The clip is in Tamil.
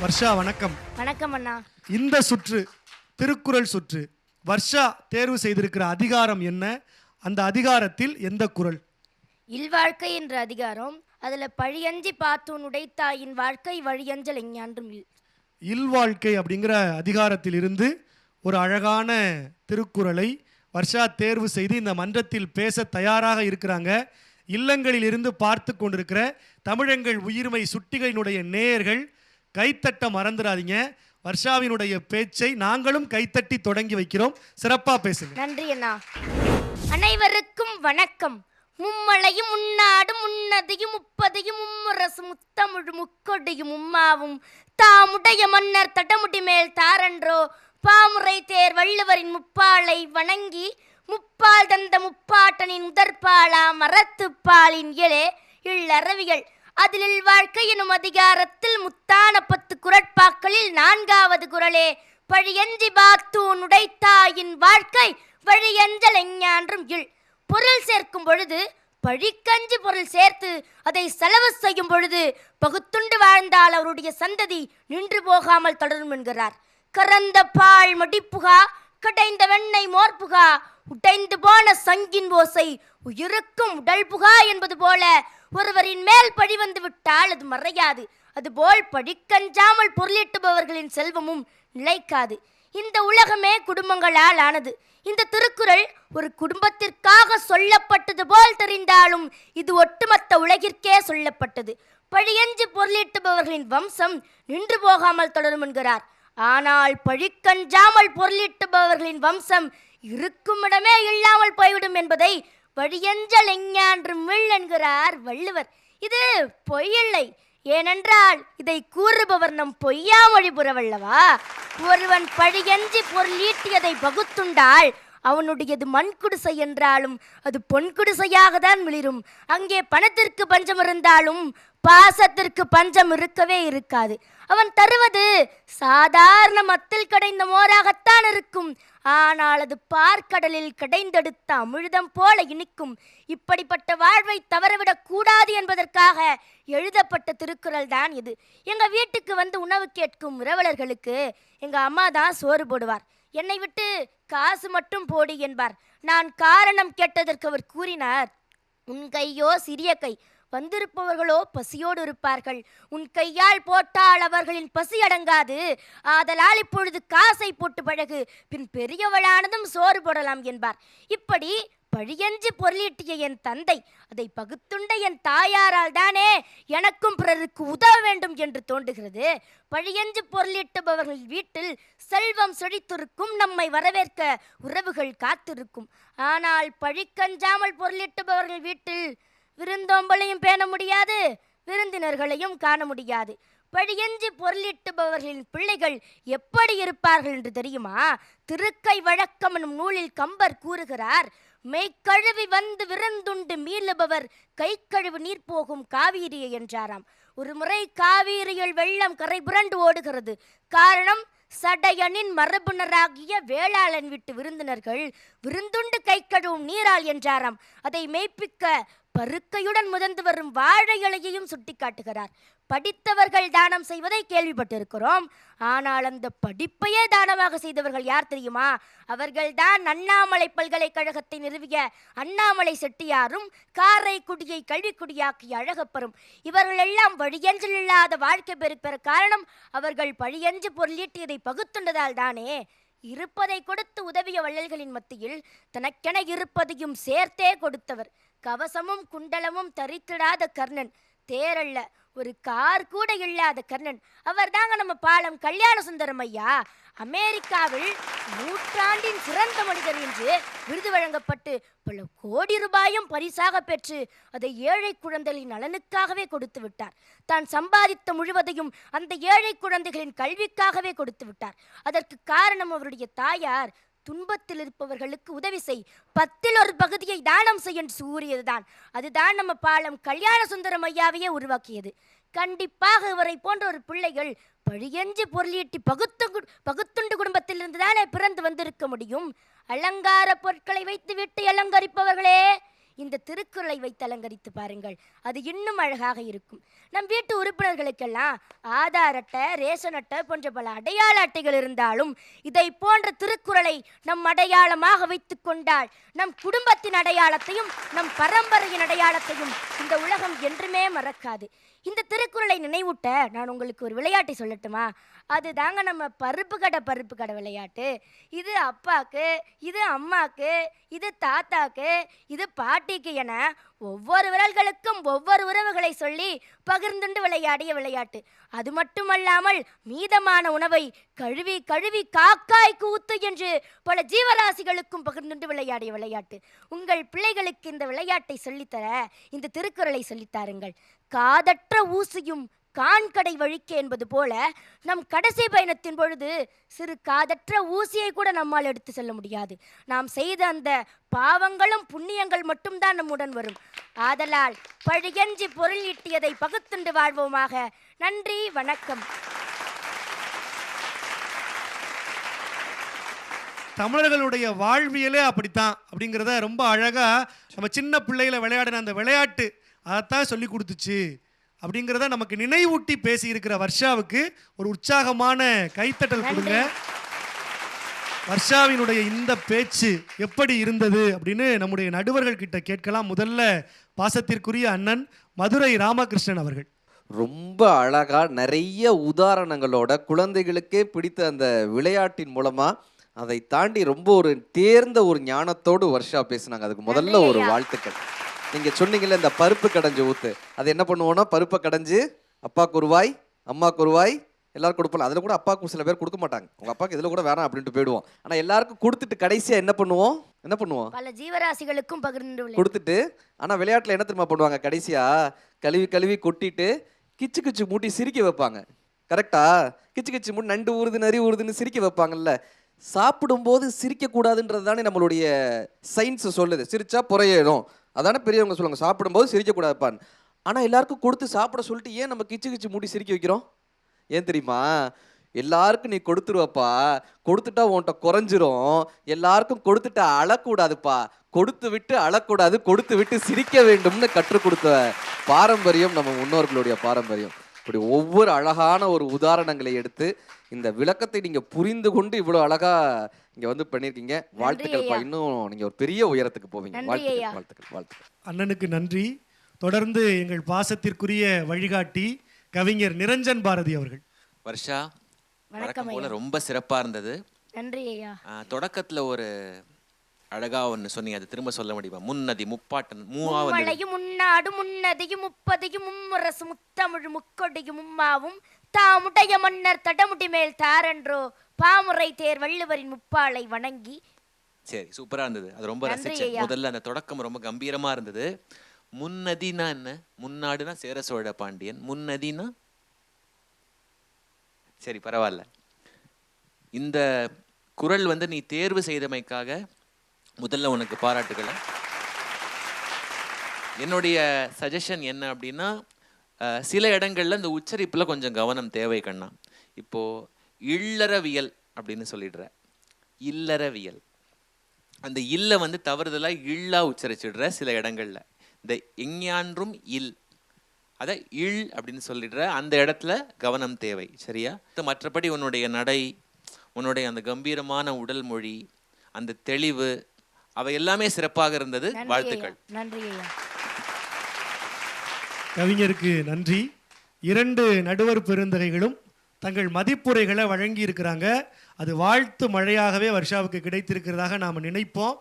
வர்ஷா வணக்கம். வணக்கம் அண்ணா. இந்த சுற்று திருக்குறள் சுற்று. வர்ஷா தேர்வு செய்திருக்கிற அதிகாரம் என்ன? அந்த அதிகாரத்தில் எந்த குறள்? இல்வாழ்க்கை என்ற அதிகாரம். அதுல பழியஞ்சி பார்த்தோன் உடைத்தாயின் வாழ்க்கை வழியஞ்சல் எஞ்ஞான்றும் இல். இல்வாழ்க்கை அப்படிங்கிற அதிகாரத்தில் இருந்து ஒரு அழகான திருக்குறளை வர்ஷா தேர்வு செய்து இந்த மன்றத்தில் பேச தயாராக இருக்கிறாங்க. இல்லங்களில் இருந்து பார்த்து கொண்டிருக்கிற தமிழங்கள் உயிர்மை சுட்டிகளினுடைய நேயர்கள் கைத்தட்ட மறந்துடாதீங்க. வர்ஷாவினுடைய பேச்சை நாங்களும் கைத்தட்டி தொடங்கி வைக்கிறோம். சிறப்பா பேசுங்க. நன்றி அண்ணா. அனைவருக்கும் வணக்கம். மும்மலையும் முன்னாடும் முன்னதையும் முப்பதையும் மும்முரசு முத்தமிழ் முக்கொடியும் உம்மாவும் தாமுடைய மன்னர் தடமுடி மேல் தாரன்றோ பாமுறை தேர் வள்ளுவரின் முப்பாலை வணங்கி முப்பால் தந்த முப்பாட்டனின் முதற்பாலா மரத்துப்பாலின் இயலே இல்லறவியல் அதில் வாழ்க்கை எனும் அதிகாரத்தில் முத்தான 10 குறட்பாக்களில் 4வது குறளே பழியஞ்சி பார்த்தூன் உடைத்தாயின் வாழ்க்கை வழியஞ்சல் எஞ்ஞான்றும் இல். பொருள் சேர்க்கும் பொழுது பழிக்கஞ்சி பொருள் சேர்த்து அதை செலவு செய்யும் பொழுது பகுத்துண்டு வாழ்ந்தால் அவருடைய சந்ததி நின்று போகாமல் தொடரும் என்கிறார். கறந்த பால் மடிப்புகா கடைந்த வெண்ணெய் மோர்புகா உடைந்து போன சங்கின் ஓசை உயிருக்கும் உடல் புகா என்பது போல ஒருவரின் மேல் பழி வந்து விட்டால் அது மறையாது. அதுபோல் பழிக்கஞ்சாமல் பொருளீட்டுபவர்களின் செல்வமும் நிலைக்காது. இந்த உலகமே குடும்பங்களால் ஆனது. இந்த திருக்குறள் ஒரு குடும்பத்திற்காக சொல்லப்பட்டது போல் தெரிந்தாலும் இது ஒட்டுமொத்த உலகிற்கே சொல்லப்பட்டது. பழியஞ்சு பொருளீட்டுபவர்களின் வம்சம் நின்று போகாமல் தொடரும் என்கிறார். ஆனால் பழிக்கஞ்சாமல் பொருளீட்டுபவர்களின் வம்சம் இருக்கும் இடமே இல்லாமல் போய்விடும் என்பதை வழியஞ்சல் எஞ்ஞான்றும் இல் என்கிறார் வள்ளுவர். இது பொய்யில்லை. ஏனென்றால் இதை கூறுபவர் நம் பொய்யாமொழி புறவல்லவா. ஒருவன் பழியஞ்சி பொருளீட்டியதை பகுத்துண்டால் அவனுடையது மண்குடிசை என்றாலும் அது பொன்குடிசையாக தான் மிளிரும். அங்கே பணத்திற்கு பஞ்சம் இருந்தாலும் பாசத்திற்கு பஞ்சம் இருக்கவே இருக்காது. அவன் தருவது சாதாரண மத்தில் கடைந்த மோராகத்தான் இருக்கும். ஆனால் அது பார்க்கடலில் கடைந்தெடுத்த அமிழ்தம் போல இனிக்கும். இப்படிப்பட்ட வாழ்வை தவறவிடக் கூடாது என்பதற்காக எழுதப்பட்ட திருக்குறள் தான் இது. எங்க வீட்டுக்கு வந்து உணவு கேட்கும் உறவலர்களுக்கு எங்க அம்மா தான் சோறு போடுவார். என்னை விட்டு காசு மட்டும் போடு என்பார். நான் காரணம் கேட்டதற்கு அவர் கூறினார், உன் கையோ சிறிய கை, வந்திருப்பவர்களோ பசியோடு இருப்பார்கள். உன் கையால் போட்டால் அவர்களின் பசி அடங்காது. ஆதலால் இப்பொழுது காசை போட்டு பழகு, பின் பெரியவளானதும் சோறு போடலாம் என்பார். இப்படி பழியஞ்சு பொருளீட்டிய என் தந்தை, அதை பகுத்துண்ட என் தாயாரால் தானே எனக்கும் பிறருக்கு உதவ வேண்டும் என்று தோன்றுகிறது. பழியஞ்சு பொருளீட்டுபவர்கள் வீட்டில் செல்வம் செழித்திருக்கும், நம்மை வரவேற்க உறவுகள் காத்திருக்கும். ஆனால் பழிக்கஞ்சாமல் பொருளீட்டுபவர்கள் வீட்டில் விருந்தோம்பலையும் பேண முடியாது, விருந்தினர்களையும் காண முடியாது. பழியஞ்சி பொருளீட்டுபவர்களின் பிள்ளைகள் எப்படி இருப்பார்கள் என்று தெரியுமா? திருக்கை வழக்கம் எனும் நூலில் கம்பர் கூறுகிறார், மெய்க்கழுவி வந்து விருந்துண்டு மீளுபவர் கை கழுவு நீர் போகும் காவிரியை என்றாராம். ஒரு முறை காவிரியில் வெள்ளம் கரை புரண்டு ஓடுகிறது. காரணம், சடையனின் மரபுணராகிய வேளாளன் வீட்டு விருந்தினர்கள் விருந்துண்டு கை கழுவும் நீரால் என்றாராம். அதை மெய்ப்பிக்க பருக்கையுடன் முதந்து வரும் வாழை இலையையும் சுட்டி காட்டுகிறார். படித்தவர்கள் தானம் செய்வதை கேள்விப்பட்டிருக்கிறோம். ஆனால் அந்த படிப்பையே தானமாக செய்தவர்கள் யார் தெரியுமா? அவர்கள்தான் அண்ணாமலை பல்கலைக்கழகத்தை நிறுவிய அண்ணாமலை செட்டியாரும் காரைக்குடியை கல்விக்குடியாக்கிய அழகப்பரும். இவர்கள் எல்லாம் வழியஞ்சல் இல்லாத வாழ்க்கை பெற காரணம் அவர்கள் பழியஞ்சு பொருளீட்டியதை பகுத்துண்டதால் தானே. இருப்பதை கொடுத்து உதவிய வள்ளல்களின் மத்தியில் தனக்கென இருப்பதையும் சேர்த்தே கொடுத்தவர். கவசமும் குண்டலமும் தரித்திடாத கர்ணன், தேரல்ல ஒரு கார் கூட இல்லாத கர்ணன், அவர் தாங்க நம்ம பாலம் கல்யாண சுந்தரம் ஐயா. அமெரிக்காவில் நூற்றாண்டின் சிறந்த மனிதர் என்று விருது வழங்கப்பட்டு பல கோடி ரூபாயும் பரிசாக பெற்று அதை ஏழை குழந்தைகளின் நலனுக்காகவே கொடுத்து விட்டார். தான் சம்பாதித்த முழுவதையும் அந்த ஏழை குழந்தைகளின் கல்விக்காகவே கொடுத்து விட்டார். அதற்கு காரணம் அவருடைய தாயார் துன்பத்தில் இருப்பவர்களுக்கு உதவி செய், 10ல் 1 பகுதியை தானம் செய்ய கூறியதுதான். அதுதான் நம்ம பாலம் கல்யாண சுந்தரம் ஐயாவையே உருவாக்கியது. கண்டிப்பாக இவரை போன்ற ஒரு பிள்ளைகள் பழியஞ்சு பொருளீட்டி பகுத்துண்டு குடும்பத்திலிருந்து தானே பிறந்து வந்திருக்க முடியும். அலங்கார பொருட்களை வைத்து வீட்டை அலங்கரிப்பவர்களே, இந்த திருக்குறளை வைத்து அலங்கரித்து பாருங்கள், அது இன்னும் அழகாக இருக்கும். நம் வீட்டு உறுப்பினர்களுக்கெல்லாம் ஆதார் அட்டை, ரேஷன் அட்டை போன்ற பல அடையாள அட்டைகள் இருந்தாலும் இதை போன்ற திருக்குறளை நம் அடையாளமாக வைத்து கொண்டால் நம் குடும்பத்தின் அடையாளத்தையும் நம் பரம்பரையின் அடையாளத்தையும் இந்த உலகம் என்றுமே மறக்காது. இந்த திருக்குறளை நினைவூட்ட நான் உங்களுக்கு ஒரு விளையாட்டை சொல்லட்டுமா? அது தாங்க நம்ம பருப்பு கடை விளையாட்டு. இது அப்பாக்கு, இது அம்மாக்கு, இது தாத்தாக்கு, இது பாட்டிக்கு என ஒவ்வொரு விரல்களுக்கும் ஒவ்வொரு உறவுகளை சொல்லி பகிர்ந்துண்டு விளையாடிய விளையாட்டு. அது மட்டுமல்லாமல் மீதமான உணவை கழுவி கழுவி காக்காய்க்கு ஊத்து என்று பல ஜீவராசிகளுக்கும் பகிர்ந்துண்டு விளையாடிய விளையாட்டு. உங்கள் பிள்ளைகளுக்கு இந்த விளையாட்டை சொல்லித்தர இந்த திருக்குறளை சொல்லித்தாருங்கள். காதற்ற ஊசியும் கான்கடை வழிக்க என்பது போல நம் கடைசி பயணத்தின் பொழுது சிறு காதற்ற ஊசியை கூட நம்மால் எடுத்து செல்ல முடியாது. நாம் செய்த அந்த பாவங்களும் புண்ணியங்கள் மட்டும்தான் நம்முடன் வரும். ஆதலால் பழியஞ்சி பொருள் ஈட்டியதை பகுத்துண்டு வாழ்வோமாக. நன்றி, வணக்கம். தமிழர்களுடைய வாழ்வியலே அப்படித்தான் அப்படிங்கிறத ரொம்ப அழகா நம்ம சின்ன பிள்ளைகளை விளையாடின அந்த விளையாட்டு அதைத்தான் சொல்லி கொடுத்துச்சு அப்படிங்கிறத நமக்கு நினைவூட்டி பேசி இருக்கிற வர்ஷாவுக்கு ஒரு உற்சாகமான கைத்தட்டல் கொடுங்க. வர்ஷாவினுடைய இந்த பேச்சு எப்படி இருந்தது அப்படின்னு நம்முடைய நடுவர்கள் கிட்ட கேட்கலாம். முதல்ல பாசத்திற்குரிய அண்ணன் மதுரை ராமகிருஷ்ணன் அவர்கள். ரொம்ப அழகா நிறைய உதாரணங்களோட குழந்தைகளுக்கே பிடித்த அந்த விளையாட்டின் மூலமா அதை தாண்டி ரொம்ப ஒரு தேர்ந்த ஒரு ஞானத்தோடு வர்ஷா பேசினாங்க. அதுக்கு முதல்ல ஒரு வாழ்த்துக்கள். நீங்க சொன்னீங்கல்ல இந்த பருப்பு கடைஞ்சு ஊத்து, அது என்ன பண்ணுவோம்னா பருப்பை கடைஞ்சு அப்பாவுக்கு ஒரு வாய் அம்மாவுக்கு ஒரு வாய் எல்லாரும் கொடுப்போம். அதில் கூட அப்பாவுக்கு சில பேர் கொடுக்க மாட்டாங்க, உங்க அப்பாவுக்கு இதில் கூட வேணாம் அப்படின்ட்டு போயிடுவோம். ஆனால் எல்லாருக்கும் கொடுத்துட்டு கடைசியாக என்ன பண்ணுவோம் பல ஜீவராசிகளுக்கும் பகிர்ந்து கொடுத்துட்டு, ஆனால் விளையாட்டில் என்ன தெரியுமா பண்ணுவாங்க, கடைசியாக கழுவி கழுவி கொட்டிட்டு கிச்சு கிச்சு மூட்டி சிரிக்க வைப்பாங்க. கரெக்டா? கிச்சு கிச்சு மூட்டி நண்டு ஊறுது நரி ஊறுதுன்னு சிரிக்க வைப்பாங்கல்ல. சாப்பிடும்போது சிரிக்கக்கூடாதுன்றது தானே நம்மளுடைய சயின்ஸ் சொல்லுது. சிரிச்சா புறையேறும், அதானே பெரியவங்க சொல்லுவாங்க, சாப்பிடும்போது சிரிக்கக்கூடாதுப்பான்னு. ஆனால் எல்லாருக்கும் கொடுத்து சாப்பிட சொல்லிட்டு ஏன் நம்ம கிச்சு கிச்சு மூட்டி சிரிக்க வைக்கிறோம்? ஏன் தெரியுமா? எல்லாருக்கும் நீ கொடுத்துருவப்பா, கொடுத்துட்டா உன்கிட்ட குறைஞ்சிரும். எல்லாருக்கும் கொடுத்துட்டு அழக்கூடாதுப்பா, கொடுத்து விட்டு அழக்கூடாது, கொடுத்து விட்டு சிரிக்க வேண்டும்னு கற்றுக் கொடுத்த பாரம்பரியம் நம்ம முன்னோர்களுடைய பாரம்பரியம். இப்படி ஒவ்வொரு அழகான ஒரு உதாரணங்களை எடுத்து இந்த விளக்கத்தை நீங்க புரிந்து கொண்டு இவ்வளவு அழகா இங்க வந்து பண்ணிருக்கீங்க. வாழ்த்துக்கள். இன்னும் நீங்க ஒரு பெரிய உயரத்துக்கு போவீங்க. வாழ்த்துக்கள், வாழ்த்துக்கள், வாழ்த்துக்கள். அண்ணனுக்கு நன்றி. தொடர்ந்து எங்கள் பாசத்திற்குரிய வழிகாட்டி கவிஞர் நிரஞ்சன் பாரதி அவர்கள். வர்ஷா, வணக்கம் போல ரொம்ப சிறப்பா இருந்தது. நன்றி ஐயா. தொடக்கத்துல ஒரு அழகா ஒன்று சொன்னீங்க, அது திரும்ப சொல்ல முடியுமா? முன்னதி முப்பாட்டன் மூவாவது முன்னாடு முன்னதியும் முப்பதியும் மும்முரசு முத்தமிழ் முக்கொடியும் மும்மாவும் தாமுடைய மன்னர் தடமுடி மேல் தாரன்றோ பாமுறை தேர் வள்ளுவரின் முப்பாளை வணங்கி. சரி, சூப்பரா இருந்தது. அது ரொம்ப ரசிச்சேன். முதல்ல அந்த தொடக்கம் ரொம்ப கம்பீரமா இருந்தது. முன்னதினா என்ன? முன்னாடுனா சேர சோழ பாண்டியன், முன்னதினா சரி பரவாயில்ல. இந்த குரல் வந்து நீ தேர்வு செய்தமைக்காக முதல்ல உனக்கு பாராட்டுகளை. என்னுடைய சஜஷன் என்ன அப்படின்னா, சில இடங்கள்ல இந்த உச்சரிப்புல கொஞ்சம் கவனம் தேவை கண்ணா. இப்போ இல்லறவியல் அப்படின்னு சொல்லிடுற, இல்லறவியல், அந்த இல்ல வந்து தவறுதலா இல்லா உச்சரிச்சிடுற சில இடங்கள்ல. இந்த எஞ்ஞான்றும் இல், அத இல் அப்படின்னு சொல்லிடுற அந்த இடத்துல கவனம் தேவை. சரியா? மற்றபடி உன்னுடைய நடை, உன்னுடைய அந்த கம்பீரமான உடல் மொழி, அந்த தெளிவு, அவை எல்லாமே சிறப்பாக இருந்தது. வாழ்த்துக்கள். நன்றி ஐயா. கவிஞருக்கு நன்றி. 2 நடுவர் பெருந்தகைகளும் தங்கள் மதிப்புரைகளை வழங்கி இருக்கிறாங்க. அது வாழ்த்து மழையாகவே வர்ஷாவுக்கு கிடைத்திருக்கிறதாக நாம் நினைப்போம்.